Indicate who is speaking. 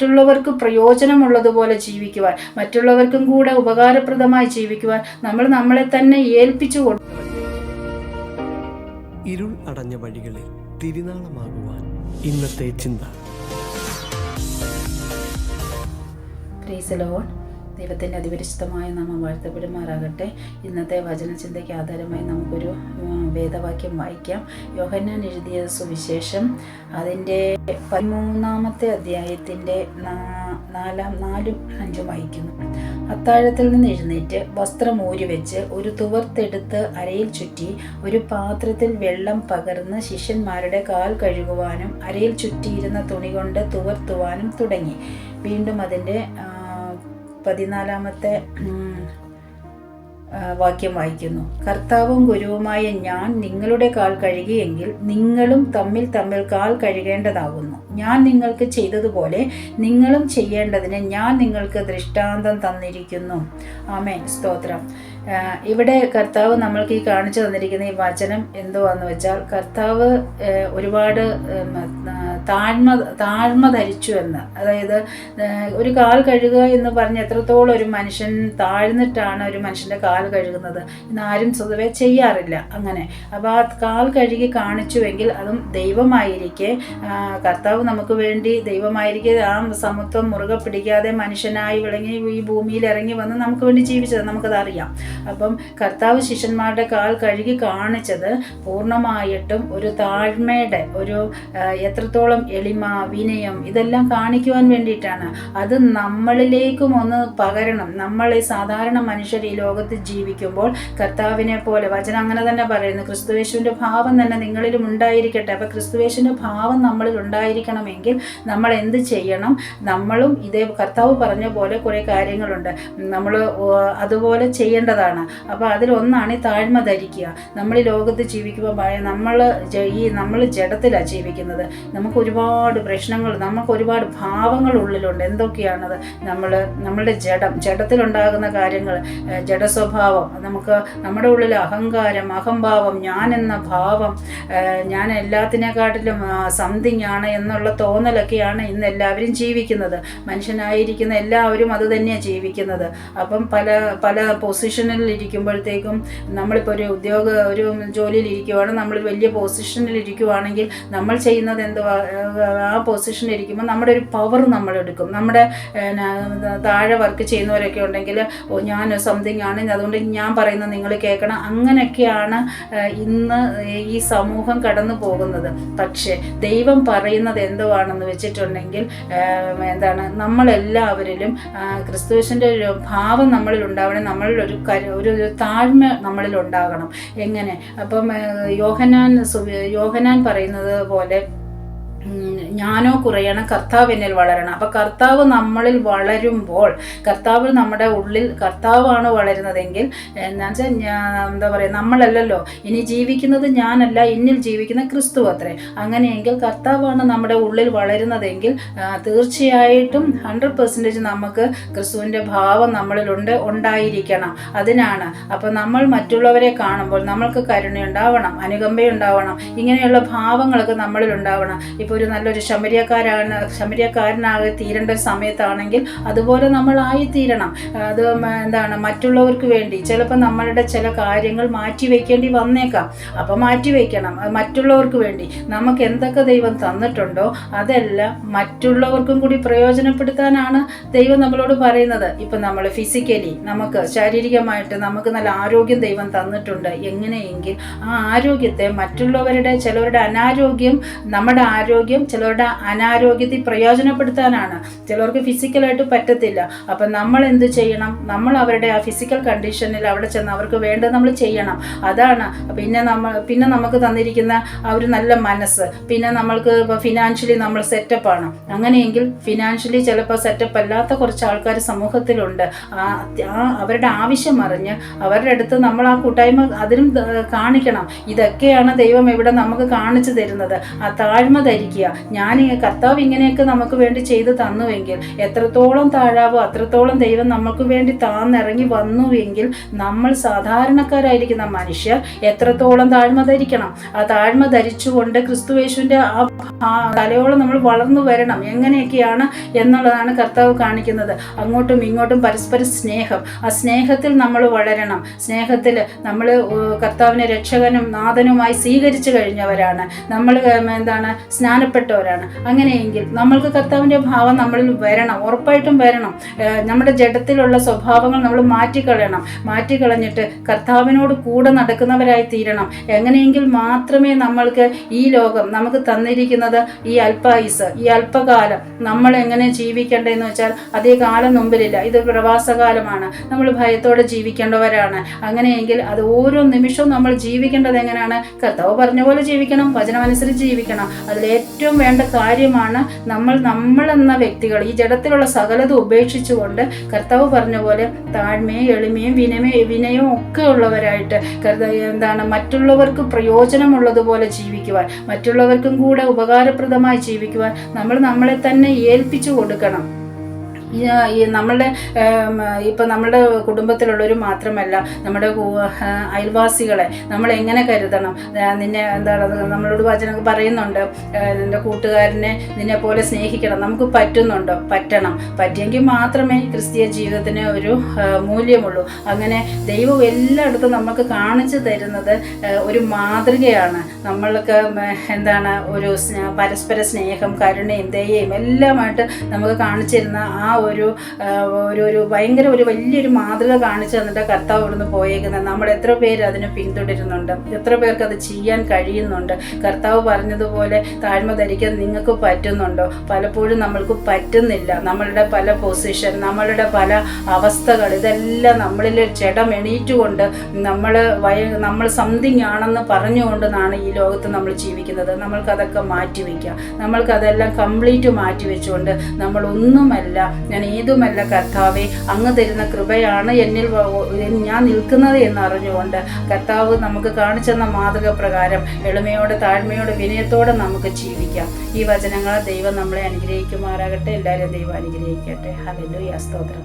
Speaker 1: മറ്റുള്ളവർക്ക് പ്രയോജനമുള്ളതുപോലെ ജീവിക്കുവാൻ, മറ്റുള്ളവർക്കും കൂടെ ഉപകാരപ്രദമായി ജീവിക്കുവാൻ നമ്മൾ നമ്മളെ തന്നെ ഏൽപ്പിച്ചു കൊടുക്കും.
Speaker 2: ഇരുൾ അടഞ്ഞ വഴികളിൽ തിരുനാളമാകുവാൻ ഇന്നത്തെ ചിന്ത.
Speaker 1: Praise the Lord. ദൈവത്തിൻ്റെ അതിപരിശുദ്ധമായ നാമം വാഴ്ത്തപ്പെടുമാറാകട്ടെ. ഇന്നത്തെ വചനചിന്തയ്ക്ക് ആധാരമായി നമുക്കൊരു വേദവാക്യം വായിക്കാം. യോഹന്നാൻ എഴുതിയ സുവിശേഷം അതിൻ്റെ 13-ാമത്തെ അധ്യായത്തിൻ്റെ 4-5 വായിക്കുന്നു. അത്താഴത്തിൽ നിന്ന് എഴുന്നേറ്റ് വസ്ത്രം ഊരിവെച്ച് ഒരു തുവർത്തെടുത്ത് അരയിൽ ചുറ്റി ഒരു പാത്രത്തിൽ വെള്ളം പകർന്ന് ശിഷ്യന്മാരുടെ കാൽ കഴുകുവാനും അരയിൽ ചുറ്റിയിരുന്ന തുണി കൊണ്ട് തുവർത്തുവാനും തുടങ്ങി. വീണ്ടും അതിൻ്റെ 14-ാമത്തെ വാക്യം വായിക്കുന്നു. കർത്താവും ഗുരുവുമായ ഞാൻ നിങ്ങളുടെ കാൽ കഴുകിയെങ്കിൽ നിങ്ങളും തമ്മിൽ കാൽ കഴുകേണ്ടതാകുന്നു. ഞാൻ നിങ്ങൾക്ക് ചെയ്തതുപോലെ നിങ്ങളും ചെയ്യേണ്ടതിന് ഞാൻ നിങ്ങൾക്ക് ദൃഷ്ടാന്തം തന്നിരിക്കുന്നു. ആമേൻ, സ്തോത്രം. ഇവിടെ കർത്താവ് നമ്മൾക്ക് ഈ കാണിച്ചു തന്നിരിക്കുന്ന ഈ വചനം എന്തുവാന്ന് വെച്ചാൽ, കർത്താവ് ഒരുപാട് താഴ്മ ധരിച്ചു എന്ന്. അതായത് ഒരു കാൽ കഴുകുക എന്ന് പറഞ്ഞ് എത്രത്തോളം ഒരു മനുഷ്യൻ താഴ്ന്നിട്ടാണ് ഒരു മനുഷ്യൻ്റെ കാൽ കഴുകുന്നത്. ഇന്നാരും സ്വതവേ ചെയ്യാറില്ല അങ്ങനെ. അപ്പോൾ ആ കാൽ കഴുകി കാണിച്ചുവെങ്കിൽ അതും ദൈവമായിരിക്കെ, കർത്താവ് നമുക്ക് വേണ്ടി ദൈവമായിരിക്കെ ആ സമത്വം മുറുകെ പിടിക്കാതെ മനുഷ്യനായി വിളങ്ങി ഈ ഭൂമിയിൽ ഇറങ്ങി വന്ന് നമുക്ക് വേണ്ടി ജീവിച്ചത് നമുക്കത് അറിയാം. അപ്പം കർത്താവ് ശിഷ്യന്മാരുടെ കാൽ കഴുകി കാണിച്ചത് പൂർണ്ണമായിട്ടും ഒരു താഴ്മയുടെ, ഒരു എത്രത്തോളം എളിമ, വിനയം ഇതെല്ലാം കാണിക്കുവാൻ വേണ്ടിയിട്ടാണ്. അത് നമ്മളിലേക്കും ഒന്ന് പകരണം. നമ്മൾ ഈ സാധാരണ മനുഷ്യർ ഈ ലോകത്ത് ജീവിക്കുമ്പോൾ കർത്താവിനെ പോലെ, വചനം അങ്ങനെ തന്നെ പറയുന്നു, ക്രിസ്തുയേശുവിൻ്റെ ഭാവം തന്നെ നിങ്ങളിലും ഉണ്ടായിരിക്കട്ടെ. അപ്പം ക്രിസ്തുയേശുവിൻ്റെ ഭാവം നമ്മളിൽ ഉണ്ടായിരിക്കണമെങ്കിൽ നമ്മൾ എന്ത് ചെയ്യണം? നമ്മളും ഇതേ കർത്താവ് പറഞ്ഞ പോലെ കുറേ കാര്യങ്ങളുണ്ട്, നമ്മൾ അതുപോലെ ചെയ്യേണ്ടതാണ്. അപ്പോൾ അതിലൊന്നാണ് ഈ താഴ്മ ധരിക്കുക. നമ്മൾ ഈ ലോകത്ത് ജീവിക്കുമ്പോൾ നമ്മൾ ജഡത്തിലാണ് ജീവിക്കുന്നത്. നമുക്ക് ഒരുപാട് പ്രശ്നങ്ങൾ, നമുക്ക് ഒരുപാട് ഭാവങ്ങൾ ഉള്ളിലുണ്ട്. എന്തൊക്കെയാണത്? നമ്മളുടെ ജഡത്തിലുണ്ടാകുന്ന കാര്യങ്ങൾ, ജഡസ്വഭാവം, നമുക്ക് നമ്മുടെ ഉള്ളിൽ അഹങ്കാരം, അഹംഭാവം, ഞാൻ എന്ന ഭാവം, ഞാൻ എല്ലാത്തിനെക്കാട്ടിലും സംതിങ് ആണ് എന്നുള്ള തോന്നലൊക്കെയാണ് ഇന്ന് എല്ലാവരും ജീവിക്കുന്നത്. മനുഷ്യനായിരിക്കുന്ന എല്ലാവരും അത് തന്നെയാണ് ജീവിക്കുന്നത്. അപ്പം പല പൊസിഷനിൽ ഇരിക്കുമ്പോഴത്തേക്കും, നമ്മളിപ്പോൾ ഒരു ജോലിയിൽ ഇരിക്കുവാണ്, നമ്മൾ വലിയ പൊസിഷനിൽ ഇരിക്കുവാണെങ്കിൽ നമ്മൾ ചെയ്യുന്നത് എന്തുവാ? ആ പൊസിഷനിൽ ഇരിക്കുമ്പോൾ നമ്മുടെ ഒരു പവർ നമ്മൾ എടുക്കും. നമ്മുടെ താഴെ വർക്ക് ചെയ്യുന്നവരൊക്കെ ഉണ്ടെങ്കിൽ, ഞാൻ സംതിങ് ആണ്, അതുകൊണ്ട് ഞാൻ പറയുന്നത് നിങ്ങൾ കേൾക്കണം, അങ്ങനെയൊക്കെയാണ് ഇന്ന് ഈ സമൂഹം കടന്നു പോകുന്നത്. പക്ഷേ ദൈവം പറയുന്നത് എന്തുവാണെന്ന് വെച്ചിട്ടുണ്ടെങ്കിൽ, നമ്മളെല്ലാവരിലും ക്രിസ്തുവിൻ്റെ ഒരു ഭാവം നമ്മളിൽ ഉണ്ടാവണം, നമ്മളിൽ ഒരു താഴ്മ നമ്മളിൽ ഉണ്ടാകണം. എങ്ങനെ? അപ്പം യോഹന്നാൻ പറയുന്നത് പോലെ, ഞാനോ കുറയണം, കർത്താവ് എന്നിൽ വളരണം. അപ്പം കർത്താവ് നമ്മളിൽ വളരുമ്പോൾ, കർത്താവ് നമ്മുടെ ഉള്ളിൽ, കർത്താവാണ് വളരുന്നതെങ്കിൽ, നമ്മളല്ലല്ലോ ഇനി ജീവിക്കുന്നത്, ഞാനല്ല, എന്നിൽ ജീവിക്കുന്ന ക്രിസ്തു അത്രേ. അങ്ങനെയെങ്കിൽ കർത്താവാണ് നമ്മുടെ ഉള്ളിൽ വളരുന്നതെങ്കിൽ തീർച്ചയായിട്ടും 100% നമുക്ക് ക്രിസ്തുവിൻ്റെ ഭാവം നമ്മളിലുണ്ട്, ഉണ്ടായിരിക്കണം. അതിനാണ്. അപ്പം നമ്മൾ മറ്റുള്ളവരെ കാണുമ്പോൾ നമ്മൾക്ക് കരുണയുണ്ടാവണം, അനുകമ്പയുണ്ടാവണം, ഇങ്ങനെയുള്ള ഭാവങ്ങളൊക്കെ നമ്മളിൽ ഉണ്ടാവണം. ഇപ്പോൾ ഒരു നല്ലൊരു ശമരിയക്കാരനാകെ തീരേണ്ട സമയത്താണെങ്കിൽ അതുപോലെ നമ്മളായിത്തീരണം. അത് മറ്റുള്ളവർക്ക് വേണ്ടി ചിലപ്പോൾ നമ്മളുടെ ചില കാര്യങ്ങൾ മാറ്റിവെക്കേണ്ടി വന്നേക്കാം. അപ്പം മാറ്റിവെക്കണം. മറ്റുള്ളവർക്ക് വേണ്ടി നമുക്ക് എന്തൊക്കെ ദൈവം തന്നിട്ടുണ്ടോ അതെല്ലാം മറ്റുള്ളവർക്കും കൂടി പ്രയോജനപ്പെടുത്താനാണ് ദൈവം നമ്മളോട് പറയുന്നത്. ഇപ്പം നമ്മൾ ഫിസിക്കലി, നമുക്ക് ശാരീരികമായിട്ട് നമുക്ക് നല്ല ആരോഗ്യം ദൈവം തന്നിട്ടുണ്ട്. എങ്ങനെയെങ്കിൽ ആ ആരോഗ്യത്തെ ചിലവരുടെ അനാരോഗ്യം നമ്മുടെ ആരോഗ്യം, ചിലരുടെ അനാരോഗ്യത്തിൽ പ്രയോജനപ്പെടുത്താനാണ്. ചിലർക്ക് ഫിസിക്കലായിട്ട് പറ്റത്തില്ല. അപ്പം നമ്മൾ എന്ത് ചെയ്യണം? നമ്മൾ അവരുടെ ആ ഫിസിക്കൽ കണ്ടീഷനിൽ അവിടെ ചെന്ന് അവർക്ക് വേണ്ടത് നമ്മൾ ചെയ്യണം. അതാണ്. പിന്നെ നമുക്ക് തന്നിരിക്കുന്ന ആ ഒരു നല്ല മനസ്സ്, പിന്നെ നമ്മൾക്ക് ഇപ്പോൾ ഫിനാൻഷ്യലി നമ്മൾ സെറ്റപ്പാണ്. അങ്ങനെയെങ്കിൽ ഫിനാൻഷ്യലി ചിലപ്പോൾ സെറ്റപ്പ് അല്ലാത്ത കുറച്ച് ആൾക്കാർ സമൂഹത്തിലുണ്ട്. അവരുടെ ആവശ്യം അറിഞ്ഞ് അവരുടെ അടുത്ത് നമ്മൾ ആ കൂട്ടായ്മ അതിനും കാണിക്കണം. ഇതൊക്കെയാണ് ദൈവം ഇവിടെ നമുക്ക് കാണിച്ചു തരുന്നത്. ആ താഴ്മ ധരിക്കുക. കർത്താവ് ഇങ്ങനെയൊക്കെ നമുക്ക് വേണ്ടി ചെയ്തു തന്നുവെങ്കിൽ എത്രത്തോളം താഴാവോ അത്രത്തോളം ദൈവം നമുക്ക് വേണ്ടി താന്നിറങ്ങി വന്നുവെങ്കിൽ നമ്മൾ സാധാരണക്കാരായിരിക്കുന്ന മനുഷ്യർ എത്രത്തോളം താഴ്മ ധരിക്കണം. ആ താഴ്മ ധരിച്ചുകൊണ്ട് ക്രിസ്തുയേശുവിൻ്റെ ആ തലയോളം നമ്മൾ വളർന്നു വരണം. എങ്ങനെയൊക്കെയാണ് എന്നുള്ളതാണ് കർത്താവ് കാണിക്കുന്നത്. അങ്ങോട്ടും ഇങ്ങോട്ടും പരസ്പര സ്നേഹം, ആ സ്നേഹത്തിൽ നമ്മൾ വളരണം. സ്നേഹത്തിൽ നമ്മൾ കർത്താവിനെ രക്ഷകനും നാഥനുമായി സ്വീകരിച്ചു കഴിഞ്ഞവരാണ്, നമ്മൾ സ്നാനപ്പെട്ടവരാണ്. അങ്ങനെയെങ്കിൽ നമ്മൾക്ക് കർത്താവിൻ്റെ ഭാവം നമ്മളിൽ വരണം, ഉറപ്പായിട്ടും വരണം. നമ്മുടെ ജഡത്തിലുള്ള സ്വഭാവങ്ങൾ നമ്മൾ മാറ്റിക്കളഞ്ഞിട്ട് കർത്താവിനോട് കൂടെ നടക്കുന്നവരായി തീരണം. എങ്ങനെയെങ്കിൽ മാത്രമേ നമ്മൾക്ക് ഈ ലോകം നമുക്ക് തന്നിരിക്കുന്നത് ഈ അല്പായുസ്, ഈ അല്പകാലം നമ്മൾ എങ്ങനെ ജീവിക്കേണ്ടതെന്ന് വെച്ചാൽ അതേ കാലം മുമ്പിലില്ല. ഇത് പ്രവാസകാലമാണ്, നമ്മൾ ഭയത്തോടെ ജീവിക്കേണ്ടവരാണ്. അങ്ങനെയെങ്കിൽ അത് ഓരോ നിമിഷവും നമ്മൾ ജീവിക്കേണ്ടത് എങ്ങനെയാണ്? കർത്താവ് പറഞ്ഞ പോലെ ജീവിക്കണം, വചനമനുസരിച്ച് ജീവിക്കണം. അതിലേറ്റവും വേണ്ട കാര്യമാണ് നമ്മൾ എന്ന വ്യക്തികൾ ഈ ജഡത്തിലുള്ള സകലതും ഉപേക്ഷിച്ചുകൊണ്ട് കർത്താവ് പറഞ്ഞ പോലെ താഴ്മയും എളിമയും വിനയവും ഒക്കെ ഉള്ളവരായിട്ട് മറ്റുള്ളവർക്ക് പ്രയോജനമുള്ളതുപോലെ ജീവിക്കുവാൻ, മറ്റുള്ളവർക്കും കൂടെ ഉപകാരപ്രദമായി ജീവിക്കുവാൻ നമ്മളെ തന്നെ ഏൽപ്പിച്ചു കൊടുക്കണം. നമ്മളുടെ നമ്മളുടെ കുടുംബത്തിലുള്ളവർ മാത്രമല്ല, നമ്മുടെ അയൽവാസികളെ നമ്മൾ എങ്ങനെ കരുതണം. നിന്നെ നമ്മളോട് വചനം പറയുന്നുണ്ട്, നിന്റെ കൂട്ടുകാരനെ നിന്നെ പോലെ സ്നേഹിക്കണം. നമുക്ക് പറ്റുന്നുണ്ടോ? പറ്റിയെങ്കിൽ മാത്രമേ ക്രിസ്തീയ ജീവിതത്തിന് ഒരു മൂല്യമുള്ളൂ. അങ്ങനെ ദൈവം എല്ലായിടത്തും നമുക്ക് കാണിച്ചു തരുന്നത് ഒരു മാതൃകയാണ്. നമ്മൾക്ക് ഒരു പരസ്പര സ്നേഹം, കരുണയും ദയയും എല്ലാമായിട്ട് നമുക്ക് കാണിച്ചു തരുന്ന ആ ഒരു ഭയങ്കര വലിയൊരു മാതൃക കാണിച്ചു തന്നിട്ട് കർത്താവ് ഇവിടുന്ന് പോയേക്കുന്നത്. നമ്മൾ എത്ര പേര് അതിനെ പിന്തുടരുന്നുണ്ട്, എത്ര പേർക്ക് അത് ചെയ്യാൻ കഴിയുന്നുണ്ട്? കർത്താവ് പറഞ്ഞതുപോലെ താഴ്മ ധരിക്കാൻ നിങ്ങൾക്ക് പറ്റുന്നുണ്ടോ? പലപ്പോഴും നമ്മൾക്ക് പറ്റുന്നില്ല. നമ്മളുടെ പല പൊസിഷൻ, നമ്മളുടെ പല അവസ്ഥകൾ, ഇതെല്ലാം നമ്മളിൽ ജഡം എണീറ്റുകൊണ്ട് നമ്മൾ സംതിങ് ആണെന്ന് പറഞ്ഞുകൊണ്ടാണ് ഈ ലോകത്ത് നമ്മൾ ജീവിക്കുന്നത്. നമ്മൾക്കതൊക്കെ മാറ്റിവെക്കാം. നമ്മൾക്കതെല്ലാം കംപ്ലീറ്റ് മാറ്റിവെച്ചുകൊണ്ട് നമ്മളൊന്നുമല്ല, ഞാൻ ഏതുമല്ല കർത്താവെ, അങ്ങ് തരുന്ന കൃപയാണ് എന്നിൽ ഞാൻ നിൽക്കുന്നത് എന്നറിഞ്ഞുകൊണ്ട് കർത്താവ് നമുക്ക് കാണിച്ചെന്ന മാതൃക പ്രകാരം എളിമയോടെ താഴ്മയോടെ വിനയത്തോടെ നമുക്ക് ജീവിക്കാം. ഈ വചനങ്ങൾ ദൈവം നമ്മളെ അനുഗ്രഹിക്കുമാറാകട്ടെ. എല്ലാവരും ദൈവം അനുഗ്രഹിക്കട്ടെ. ഹല്ലേലൂയ, സ്തോത്രം.